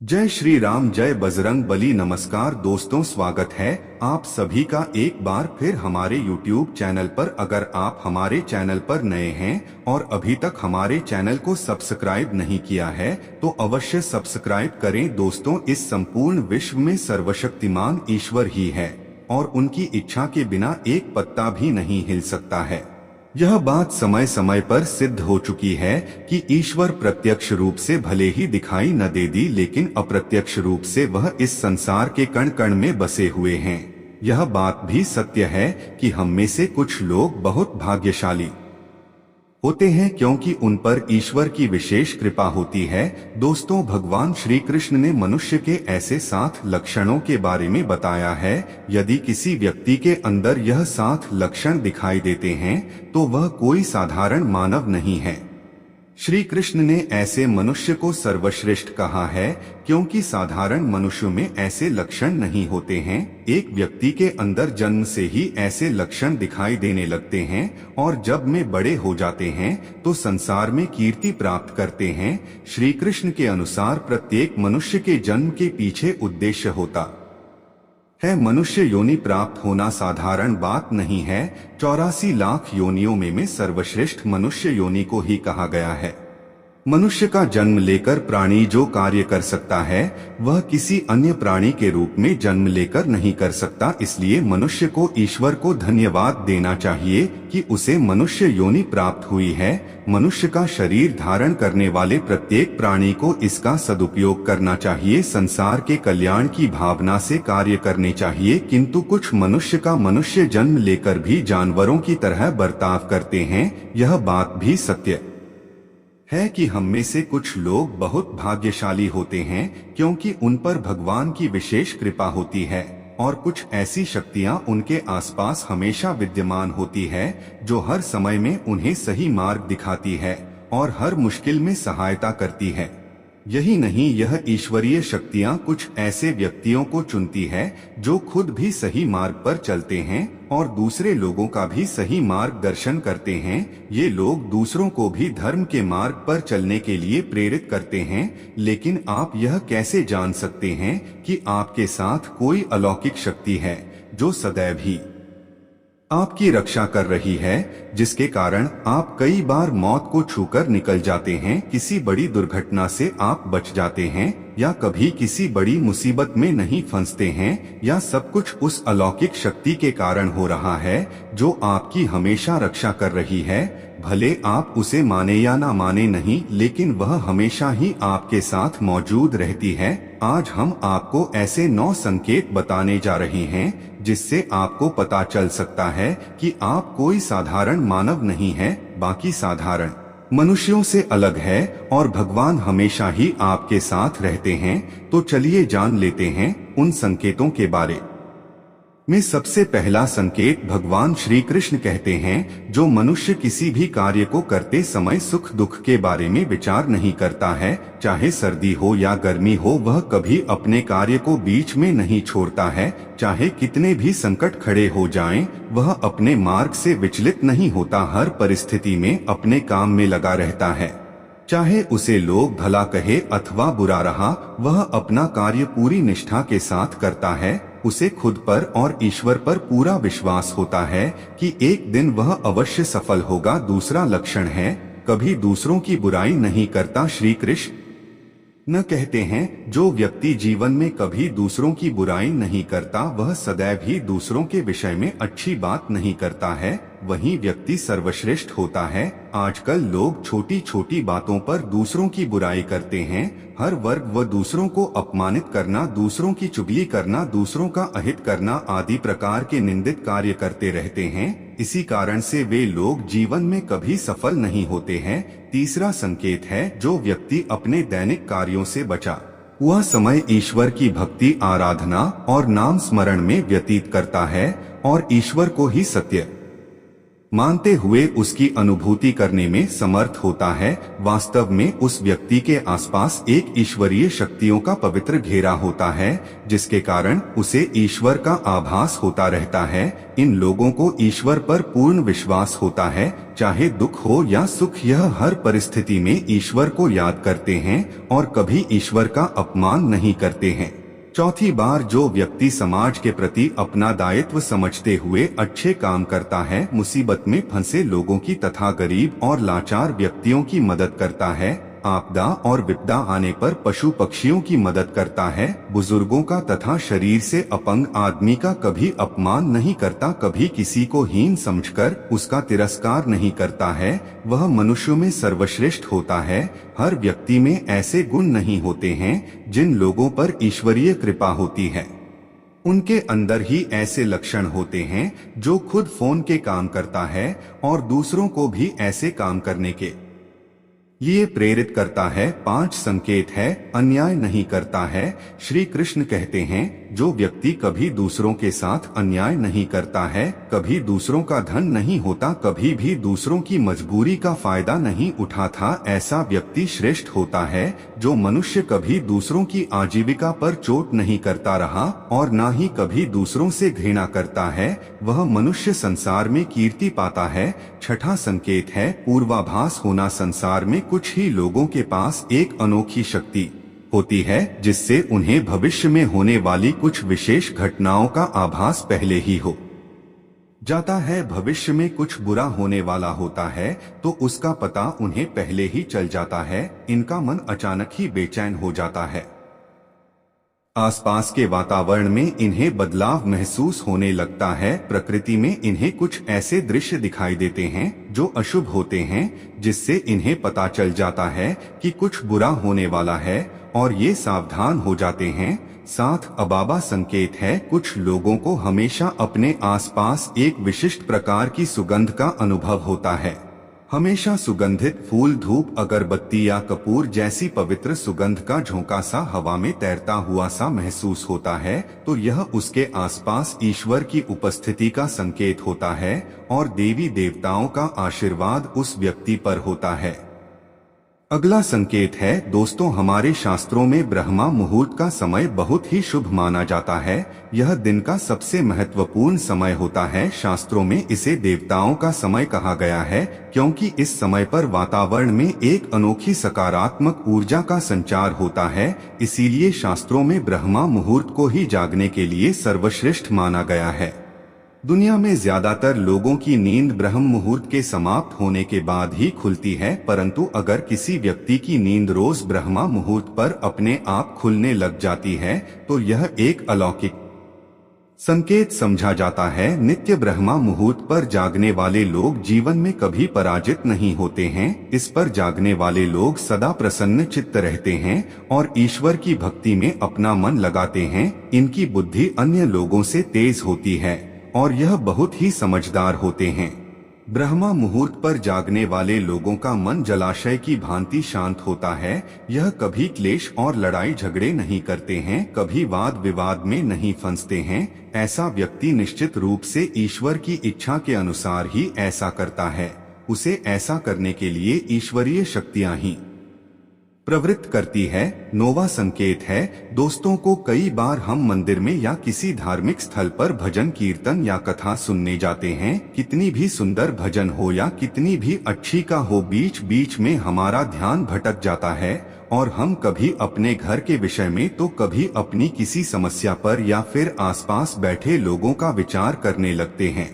जय श्री राम, जय बजरंग बली। नमस्कार दोस्तों, स्वागत है आप सभी का एक बार फिर हमारे YouTube चैनल पर। अगर आप हमारे चैनल पर नए हैं और अभी तक हमारे चैनल को सब्सक्राइब नहीं किया है तो अवश्य सब्सक्राइब करें। दोस्तों, इस संपूर्ण विश्व में सर्वशक्तिमान ईश्वर ही है और उनकी इच्छा के बिना एक पत्ता भी नहीं हिल सकता है। यह बात समय समय पर सिद्ध हो चुकी है कि ईश्वर प्रत्यक्ष रूप से भले ही दिखाई न दे दी, लेकिन अप्रत्यक्ष रूप से वह इस संसार के कण कण में बसे हुए हैं। यह बात भी सत्य है कि हम में से कुछ लोग बहुत भाग्यशाली होते हैं क्योंकि उन पर ईश्वर की विशेष कृपा होती है। दोस्तों, भगवान श्री कृष्ण ने मनुष्य के ऐसे 7 लक्षणों के बारे में बताया है। यदि किसी व्यक्ति के अंदर यह 7 लक्षण दिखाई देते हैं तो वह कोई साधारण मानव नहीं है। श्री कृष्ण ने ऐसे मनुष्य को सर्वश्रेष्ठ कहा है क्योंकि साधारण मनुष्यों में ऐसे लक्षण नहीं होते हैं। एक व्यक्ति के अंदर जन्म से ही ऐसे लक्षण दिखाई देने लगते हैं और जब में बड़े हो जाते हैं तो संसार में कीर्ति प्राप्त करते हैं। श्री कृष्ण के अनुसार प्रत्येक मनुष्य के जन्म के पीछे उद्देश्य होता है। मनुष्य योनि प्राप्त होना साधारण बात नहीं है। 84 लाख योनियों में सर्वश्रेष्ठ मनुष्य योनि को ही कहा गया है। मनुष्य का जन्म लेकर प्राणी जो कार्य कर सकता है वह किसी अन्य प्राणी के रूप में जन्म लेकर नहीं कर सकता। इसलिए मनुष्य को ईश्वर को धन्यवाद देना चाहिए कि उसे मनुष्य योनि प्राप्त हुई है। मनुष्य का शरीर धारण करने वाले प्रत्येक प्राणी को इसका सदुपयोग करना चाहिए। संसार के कल्याण की भावना से कार्य करने चाहिए, किंतु कुछ मनुष्य का मनुष्य जन्म लेकर भी जानवरों की तरह बर्ताव करते हैं। यह बात भी सत्य है कि हम में से कुछ लोग बहुत भाग्यशाली होते हैं क्योंकि उन पर भगवान की विशेष कृपा होती है और कुछ ऐसी शक्तियां उनके आसपास हमेशा विद्यमान होती है जो हर समय में उन्हें सही मार्ग दिखाती है और हर मुश्किल में सहायता करती है। यही नहीं, यह ईश्वरीय शक्तियां कुछ ऐसे व्यक्तियों को चुनती है जो खुद भी सही मार्ग पर चलते हैं और दूसरे लोगों का भी सही मार्गदर्शन करते हैं। ये लोग दूसरों को भी धर्म के मार्ग पर चलने के लिए प्रेरित करते हैं। लेकिन आप यह कैसे जान सकते हैं कि आपके साथ कोई अलौकिक शक्ति है जो सदैव ही आपकी रक्षा कर रही है, जिसके कारण आप कई बार मौत को छूकर निकल जाते हैं, किसी बड़ी दुर्घटना से आप बच जाते हैं या कभी किसी बड़ी मुसीबत में नहीं फंसते हैं, या सब कुछ उस अलौकिक शक्ति के कारण हो रहा है जो आपकी हमेशा रक्षा कर रही है। भले आप उसे माने या ना माने नहीं, लेकिन वह हमेशा ही आपके साथ मौजूद रहती है। आज हम आपको ऐसे 9 संकेत बताने जा रहे हैं जिससे आपको पता चल सकता है कि आप कोई साधारण मानव नहीं है, बाकी साधारण मनुष्यों से अलग है और भगवान हमेशा ही आपके साथ रहते हैं। तो चलिए जान लेते हैं उन संकेतों के बारे में। सबसे पहला संकेत भगवान श्री कृष्ण कहते हैं, जो मनुष्य किसी भी कार्य को करते समय सुख दुख के बारे में विचार नहीं करता है, चाहे सर्दी हो या गर्मी हो, वह कभी अपने कार्य को बीच में नहीं छोड़ता है। चाहे कितने भी संकट खड़े हो जाएं, वह अपने मार्ग से विचलित नहीं होता, हर परिस्थिति में अपने काम में लगा रहता है। चाहे उसे लोग भला कहे अथवा बुरा रहा, वह अपना कार्य पूरी निष्ठा के साथ करता है। उसे खुद पर और ईश्वर पर पूरा विश्वास होता है कि एक दिन वह अवश्य सफल होगा। दूसरा लक्षण है, कभी दूसरों की बुराई नहीं करता। श्री कृष्ण न कहते हैं, जो व्यक्ति जीवन में कभी दूसरों की बुराई नहीं करता वह सदैव ही दूसरों के विषय में अच्छी बात नहीं करता है, वही व्यक्ति सर्वश्रेष्ठ होता है। आजकल लोग छोटी छोटी बातों पर दूसरों की बुराई करते हैं। हर वर्ग व दूसरों को अपमानित करना, दूसरों की चुगली करना, दूसरों का अहित करना आदि प्रकार के निंदित कार्य करते रहते हैं। इसी कारण से वे लोग जीवन में कभी सफल नहीं होते हैं। तीसरा संकेत है, जो व्यक्ति अपने दैनिक कार्यों से बचा हुआ समय ईश्वर की भक्ति, आराधना और नाम स्मरण में व्यतीत करता है और ईश्वर को ही सत्य मानते हुए उसकी अनुभूति करने में समर्थ होता है। वास्तव में उस व्यक्ति के आसपास एक ईश्वरीय शक्तियों का पवित्र घेरा होता है, जिसके कारण उसे ईश्वर का आभास होता रहता है। इन लोगों को ईश्वर पर पूर्ण विश्वास होता है, चाहे दुख हो या सुख, यह हर परिस्थिति में ईश्वर को याद करते हैं और कभी ईश्वर का अपमान नहीं करते हैं। चौथी बार, जो व्यक्ति समाज के प्रति अपना दायित्व समझते हुए अच्छे काम करता है, मुसीबत में फंसे लोगों की तथा गरीब और लाचार व्यक्तियों की मदद करता है, आपदा और विपदा आने पर पशु पक्षियों की मदद करता है, बुजुर्गों का तथा शरीर से अपंग आदमी का कभी अपमान नहीं करता, कभी किसी को हीन समझकर उसका तिरस्कार नहीं करता है, वह मनुष्यों में सर्वश्रेष्ठ होता है। हर व्यक्ति में ऐसे गुण नहीं होते हैं जिन लोगों पर ईश्वरीय कृपा होती है। उनके अंदर ही ऐसे लक्षण होते हैं जो खुद फोन के काम करता है और दूसरों को भी ऐसे काम करने के लिए प्रेरित करता है। 5 संकेत है, अन्याय नहीं करता है। श्री कृष्ण कहते हैं, जो व्यक्ति कभी दूसरों के साथ अन्याय नहीं करता है, कभी दूसरों का धन नहीं होता, कभी भी दूसरों की मजबूरी का फायदा नहीं उठाता, ऐसा व्यक्ति श्रेष्ठ होता है। जो मनुष्य कभी दूसरों की आजीविका पर चोट नहीं करता रहा और न ही कभी दूसरों से घृणा करता है, वह मनुष्य संसार में कीर्ति पाता है। 6ठा संकेत है, पूर्वाभास होना। संसार में कुछ ही लोगों के पास एक अनोखी शक्ति होती है, जिससे उन्हें भविष्य में होने वाली कुछ विशेष घटनाओं का आभास पहले ही हो जाता है। भविष्य में कुछ बुरा होने वाला होता है तो उसका पता उन्हें पहले ही चल जाता है। इनका मन अचानक ही बेचैन हो जाता है। आसपास के वातावरण में इन्हें बदलाव महसूस होने लगता है। प्रकृति में इन्हें कुछ ऐसे दृश्य दिखाई देते हैं जो अशुभ होते हैं, जिससे इन्हें पता चल जाता है कि कुछ बुरा होने वाला है और ये सावधान हो जाते हैं। 7 अबाबा संकेत है, कुछ लोगों को हमेशा अपने आसपास एक विशिष्ट प्रकार की सुगंध का अनुभव होता है। हमेशा सुगंधित फूल, धूप, अगरबत्ती या कपूर जैसी पवित्र सुगंध का झोंका सा हवा में तैरता हुआ सा महसूस होता है, तो यह उसके आसपास ईश्वर की उपस्थिति का संकेत होता है और देवी देवताओं का आशीर्वाद उस व्यक्ति पर होता है। अगला संकेत है, दोस्तों, हमारे शास्त्रों में ब्रह्मा मुहूर्त का समय बहुत ही शुभ माना जाता है। यह दिन का सबसे महत्वपूर्ण समय होता है। शास्त्रों में इसे देवताओं का समय कहा गया है, क्योंकि इस समय पर वातावरण में एक अनोखी सकारात्मक ऊर्जा का संचार होता है। इसीलिए शास्त्रों में ब्रह्मा मुहूर्त को ही जागने के लिए सर्वश्रेष्ठ माना गया है। दुनिया में ज्यादातर लोगों की नींद ब्रह्म मुहूर्त के समाप्त होने के बाद ही खुलती है, परंतु अगर किसी व्यक्ति की नींद रोज ब्रह्मा मुहूर्त पर अपने आप खुलने लग जाती है तो यह एक अलौकिक संकेत समझा जाता है। नित्य ब्रह्मा मुहूर्त पर जागने वाले लोग जीवन में कभी पराजित नहीं होते हैं। इस पर जागने वाले लोग सदा प्रसन्न चित्त रहते हैं और ईश्वर की भक्ति में अपना मन लगाते हैं। इनकी बुद्धि अन्य लोगों से तेज होती है और यह बहुत ही समझदार होते हैं। ब्रह्मा मुहूर्त पर जागने वाले लोगों का मन जलाशय की भांति शांत होता है। यह कभी क्लेश और लड़ाई झगड़े नहीं करते हैं, कभी वाद विवाद में नहीं फंसते हैं। ऐसा व्यक्ति निश्चित रूप से ईश्वर की इच्छा के अनुसार ही ऐसा करता है। उसे ऐसा करने के लिए ईश्वरीय शक्तियां ही प्रवृत्त करती है। 9वां संकेत है, दोस्तों को कई बार हम मंदिर में या किसी धार्मिक स्थल पर भजन कीर्तन या कथा सुनने जाते हैं। कितनी भी सुंदर भजन हो या कितनी भी अच्छी का हो, बीच बीच में हमारा ध्यान भटक जाता है और हम कभी अपने घर के विषय में तो कभी अपनी किसी समस्या पर या फिर आसपास बैठे लोगों का विचार करने लगते हैं।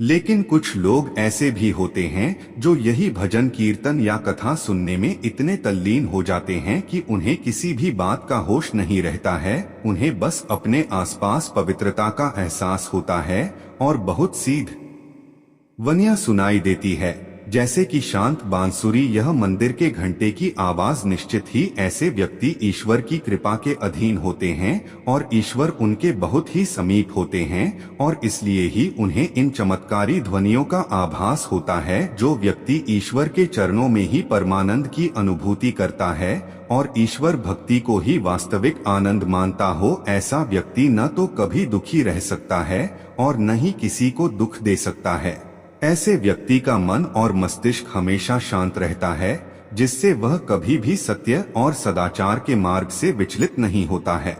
लेकिन कुछ लोग ऐसे भी होते हैं जो यही भजन कीर्तन या कथा सुनने में इतने तल्लीन हो जाते हैं कि उन्हें किसी भी बात का होश नहीं रहता है। उन्हें बस अपने आसपास पवित्रता का एहसास होता है और बहुत सीध ध्वनियां सुनाई देती है, जैसे कि शांत बांसुरी। यह मंदिर के घंटे की आवाज निश्चित ही ऐसे व्यक्ति ईश्वर की कृपा के अधीन होते हैं और ईश्वर उनके बहुत ही समीप होते हैं और इसलिए ही उन्हें इन चमत्कारी ध्वनियों का आभास होता है। जो व्यक्ति ईश्वर के चरणों में ही परमानंद की अनुभूति करता है और ईश्वर भक्ति को ही वास्तविक आनंद मानता हो, ऐसा व्यक्ति न तो कभी दुखी रह सकता है और न ही किसी को दुख दे सकता है। ऐसे व्यक्ति का मन और मस्तिष्क हमेशा शांत रहता है, जिससे वह कभी भी सत्य और सदाचार के मार्ग से विचलित नहीं होता है।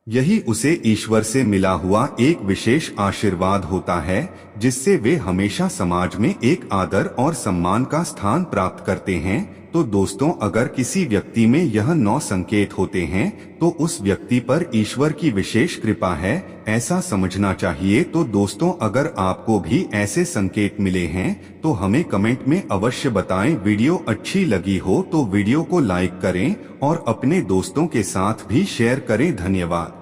यही उसे ईश्वर से मिला हुआ एक विशेष आशीर्वाद होता है, जिससे वे हमेशा समाज में एक आदर और सम्मान का स्थान प्राप्त करते हैं। तो दोस्तों, अगर किसी व्यक्ति में यह 9 संकेत होते हैं तो उस व्यक्ति पर ईश्वर की विशेष कृपा है, ऐसा समझना चाहिए। तो दोस्तों, अगर आपको भी ऐसे संकेत मिले हैं तो हमें कमेंट में अवश्य बताएं। वीडियो अच्छी लगी हो तो वीडियो को लाइक करें और अपने दोस्तों के साथ भी शेयर करें। धन्यवाद।